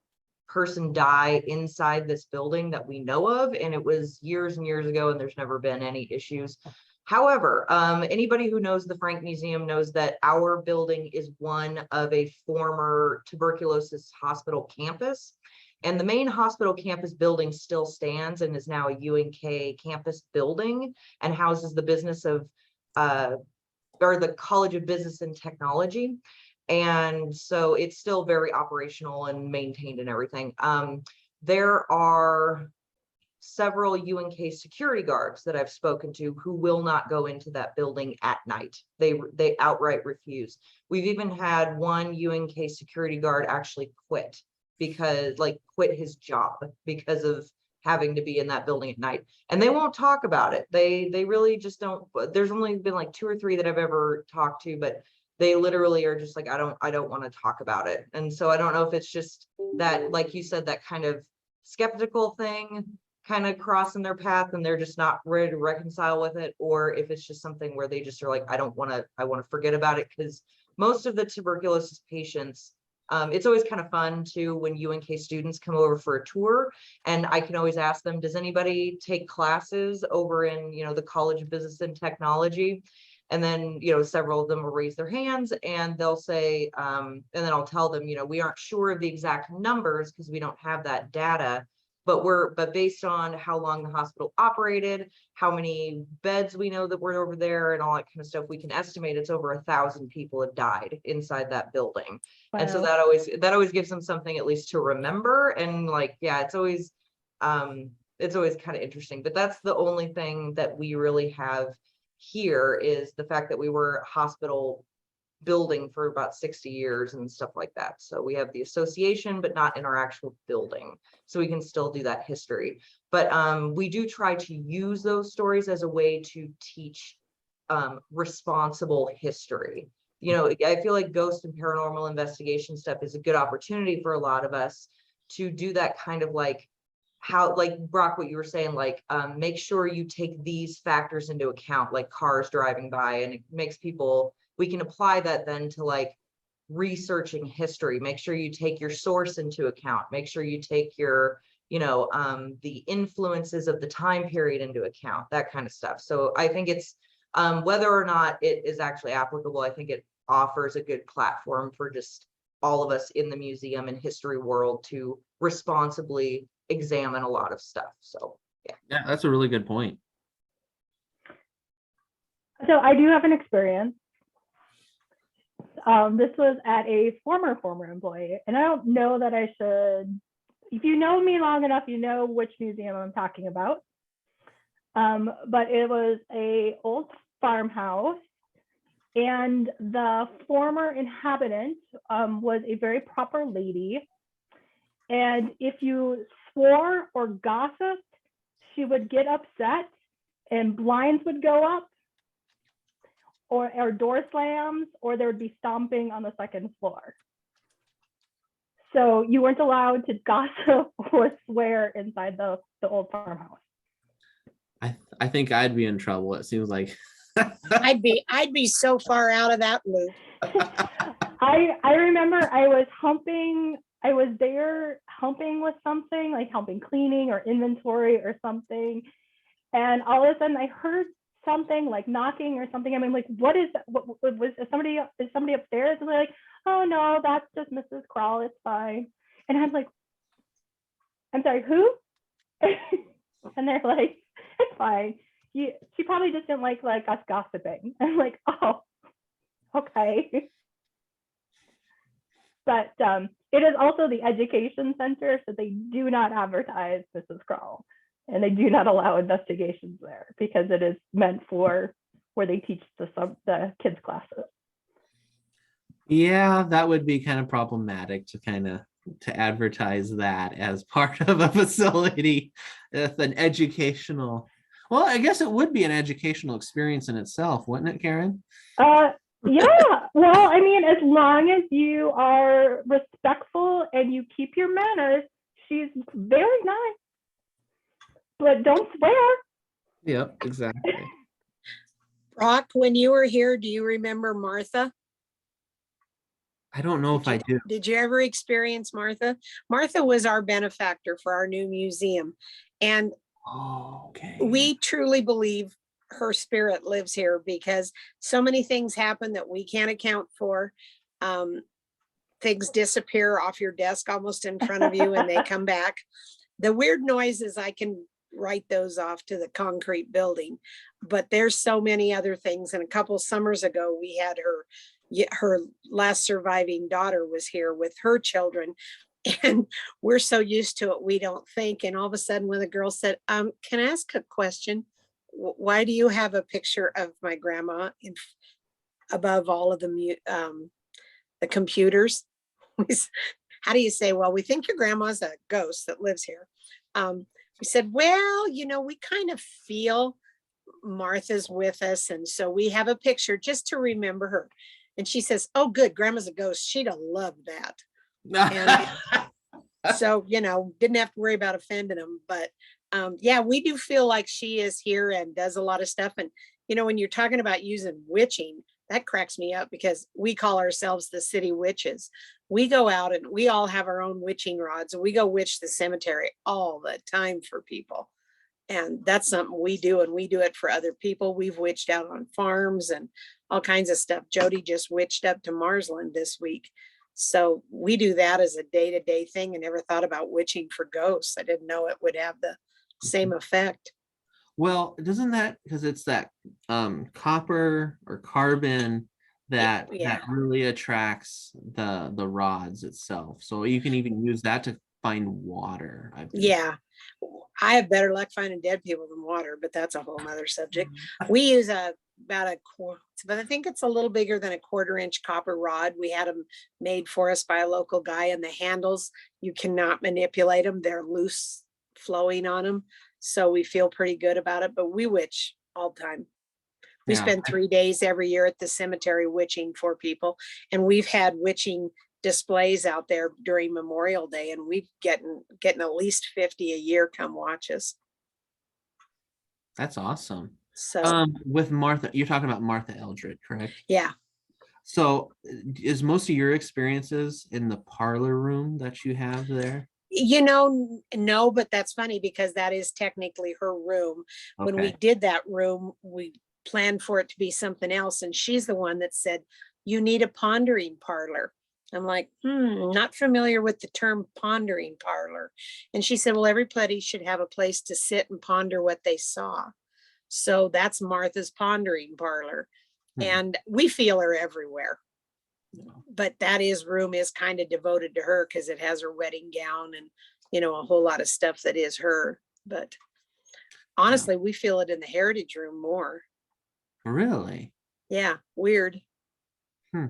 person die inside this building that we know of, and it was years and years ago, and there's never been any issues. However, anybody who knows the Frank Museum knows that our building is one of a former tuberculosis hospital campus, and the main hospital campus building still stands and is now a UNK campus building and houses the business of or the College of Business and Technology. And so it's still very operational and maintained and everything. There are several UNK security guards that I've spoken to who will not go into that building at night. They outright refuse. We've even had one UNK security guard actually quit his job because of having to be in that building at night. And they won't talk about it. They really just don't. There's only been like 2 or 3 that I've ever talked to, but they literally are just like, I don't want to talk about it. And so I don't know if it's just that, like you said, that kind of skeptical thing kind of crossing their path and they're just not ready to reconcile with it, or if it's just something where they just are like, I want to forget about it. Because most of the tuberculosis patients, it's always kind of fun too when UNK students come over for a tour, and I can always ask them, does anybody take classes over in the College of Business and Technology? And then, several of them will raise their hands and they'll say, and then I'll tell them, we aren't sure of the exact numbers because we don't have that data, but based on how long the hospital operated, how many beds we know that were over there and all that kind of stuff, we can estimate it's over 1,000 people have died inside that building. Wow. And so that always gives them something at least to remember. And it's always kind of interesting, but that's the only thing that we really have here is the fact that we were a hospital building for about 60 years and stuff like that. So we have the association, but not in our actual building. So we can still do that history. But we do try to use those stories as a way to teach responsible history. I feel like ghost and paranormal investigation stuff is a good opportunity for a lot of us to do that kind of how, Brock, what you were saying, make sure you take these factors into account, like cars driving by, and it makes people, we can apply that then to researching history. Make sure you take your source into account. Make sure you take your, the influences of the time period into account, that kind of stuff. So I think it's, whether or not it is actually applicable, I think it offers a good platform for just all of us in the museum and history world to responsibly examine a lot of stuff. So yeah, that's a really good point. So I do have an experience. This was at a former employee, and I don't know that I should. If you know me long enough, you know which museum I'm talking about. But it was a old farmhouse, and the former inhabitant was a very proper lady. And if you swore or gossiped, she would get upset, and blinds would go up, or door slams, or there would be stomping on the second floor. So you weren't allowed to gossip or swear inside the old farmhouse. I think I'd be in trouble. It seems like. I'd be so far out of that loop. I remember I was there helping with something, like helping cleaning or inventory or something. And all of a sudden I heard something like knocking or something. I mean, like, what is that? Is somebody upstairs? And they're like, oh no, that's just Mrs. Kroll, it's fine. And I'm like, I'm sorry, who? And they're like, it's fine. She probably just didn't like us gossiping. I'm like, oh, okay. But it is also the education center, so they do not advertise Mrs. Kroll, and they do not allow investigations there because it is meant for where they teach the kids classes. Yeah, that would be kind of problematic to advertise that as part of a facility with an educational. Well, I guess it would be an educational experience in itself, wouldn't it, Karen? Yeah. Well, I mean, as long as you are respectful and you keep your manners, she's very nice. But don't swear. Yep, exactly. Brock, when you were here, do you remember Martha? I don't know if I do. Did you ever experience Martha? Martha was our benefactor for our new museum. And Okay. we truly believe her spirit lives here because so many things happen that we can't account for. Things disappear off your desk almost in front of you and they come back. The weird noises, I can write those off to the concrete building, but there's so many other things. And a couple summers ago, we had her last surviving daughter was here with her children. And we're so used to it, we don't think. And all of a sudden, when the girl said, can I ask a question? Why do you have a picture of my grandma above all of the computers? How do you say, well, we think your grandma's a ghost that lives here. We said, well, we kind of feel Martha's with us. And so we have a picture just to remember her. And she says, oh, good, grandma's a ghost. She'd have loved that. And so, didn't have to worry about offending them. But yeah, we do feel like she is here and does a lot of stuff. And, when you're talking about using witching, that cracks me up because we call ourselves the city witches. We go out and we all have our own witching rods and we go witch the cemetery all the time for people. And that's something we do, and we do it for other people. We've witched out on farms and all kinds of stuff. Jody just witched up to Marsland this week. So we do that as a day-to-day thing and never thought about witching for ghosts. I didn't know it would have the same effect. Well, doesn't that, because it's that copper or carbon that really attracts the rods itself. So you can even use that to find water. Yeah, I have better luck finding dead people than water, but that's a whole nother subject. We use about a quarter, but I think it's a little bigger than a 1/4-inch copper rod. We had them made for us by a local guy, and the handles, you cannot manipulate them. They're loose flowing on them. So we feel pretty good about it, but we witch all the time. We spend 3 days every year at the cemetery witching for people. And we've had witching displays out there during Memorial Day, and we've getting at least 50 a year come watch us. That's awesome. So with Martha, you're talking about Martha Eldred, correct? Yeah. So is most of your experiences in the parlor room that you have there? No, but that's funny because that is technically her room. When we did that room, we planned for it to be something else. And she's the one that said, you need a pondering parlor. I'm like, not familiar with the term pondering parlor. And she said, well, everybody should have a place to sit and ponder what they saw. So that's Martha's Pondering Parlor. And we feel her everywhere. But that room is kind of devoted to her because it has her wedding gown and, you know, a whole lot of stuff that is her. But honestly, we feel it in the Heritage Room more. Really? Yeah, weird. Hmm.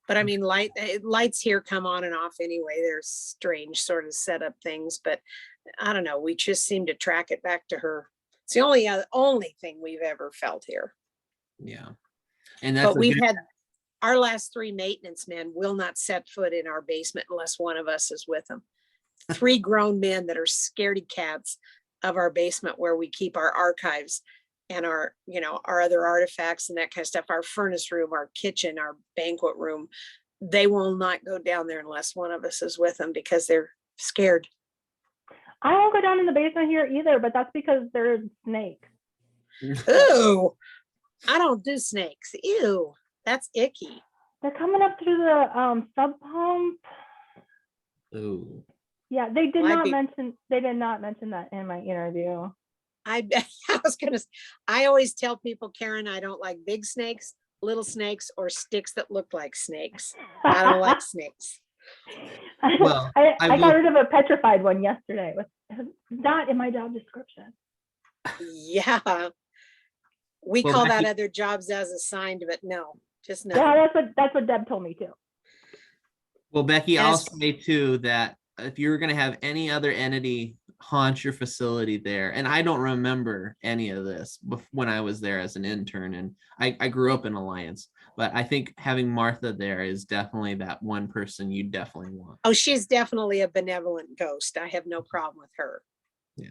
But I mean, lights here come on and off anyway. There's strange sort of setup things, but I don't know. We just seem to track it back to her. It's the only thing we've ever felt here. Yeah. And that's But we've had our last 3 maintenance men will not set foot in our basement unless one of us is with them. 3 grown men that are scaredy cats of our basement where we keep our archives and our, you know, our other artifacts and that kind of stuff, our furnace room, our kitchen, our banquet room. They will not go down there unless one of us is with them because they're scared. I won't go down in the basement here either, but that's because there's snakes. Ooh, I don't do snakes. Ew, that's icky. They're coming up through the sub pump. Ooh. Yeah, they did Well, not mention that in my interview. I always tell people, Karen, I don't like big snakes, little snakes, or sticks that look like snakes. I don't like snakes. Well, I got rid of a petrified one yesterday. It was not in my job description. Yeah. We Well, call Becky- that other jobs as assigned, but no, just no. Yeah, that's what Deb told me too. Well, Becky, And I'll it's- say too that if you're going to have any other entity haunt your facility there, and I don't remember any of this when I was there as an intern, and I grew up in Alliance, but I think having Martha there is definitely that one person you definitely want. Oh, she's definitely a benevolent ghost. I have no problem with her. Yeah.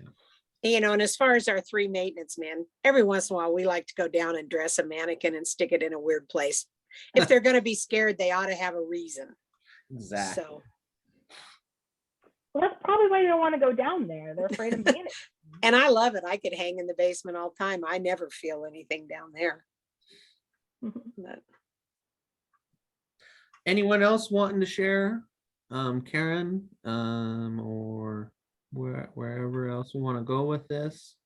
You know, and as far as our 3 maintenance men, every once in a while, we like to go down and dress a mannequin and stick it in a weird place. If they're going to be scared, they ought to have a reason. Exactly. So, Well, that's probably why they don't want to go down there. They're afraid of being. and I love it. I could hang in the basement all the time. I never feel anything down there. But Anyone else wanting to share? Karen, or wherever else we want to go with this?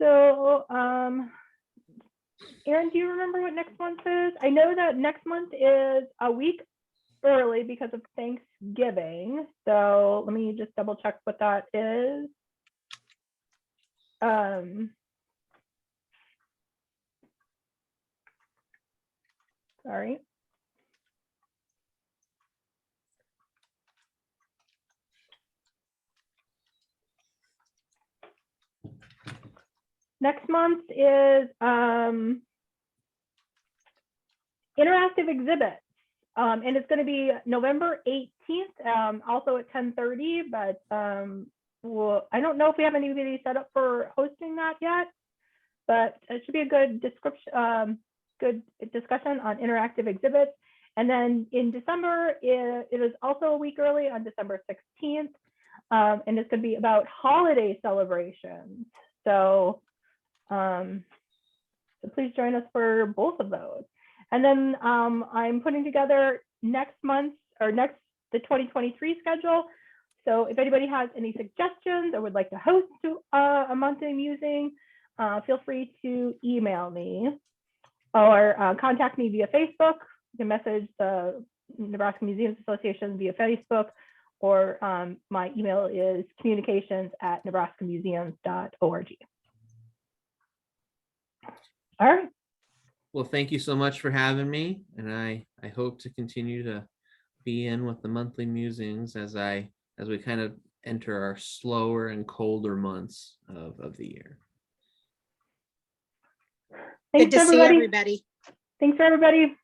So, Erin, do you remember what next month is? I know that next month is a week early because of Thanksgiving. So let me just double check what that is. Sorry. Next month is interactive exhibits. And it's going to be November 18th, also at 10:30, but well, I don't know if we have anybody set up for hosting that yet, but it should be a good good discussion on interactive exhibits. And then in December, it is also a week early on December 16th, and it's going to be about holiday celebrations. So, so please join us for both of those. And then I'm putting together next month or the 2023 schedule. So if anybody has any suggestions or would like to host a monthly musing, feel free to email me or contact me via Facebook. You can message the Nebraska Museums Association via Facebook, or my email is communications@nebraskamuseums.org. All right. Well, thank you so much for having me, and I hope to continue to be in with the monthly musings as we kind of enter our slower and colder months of the year. good to see everybody. Thanks for everybody.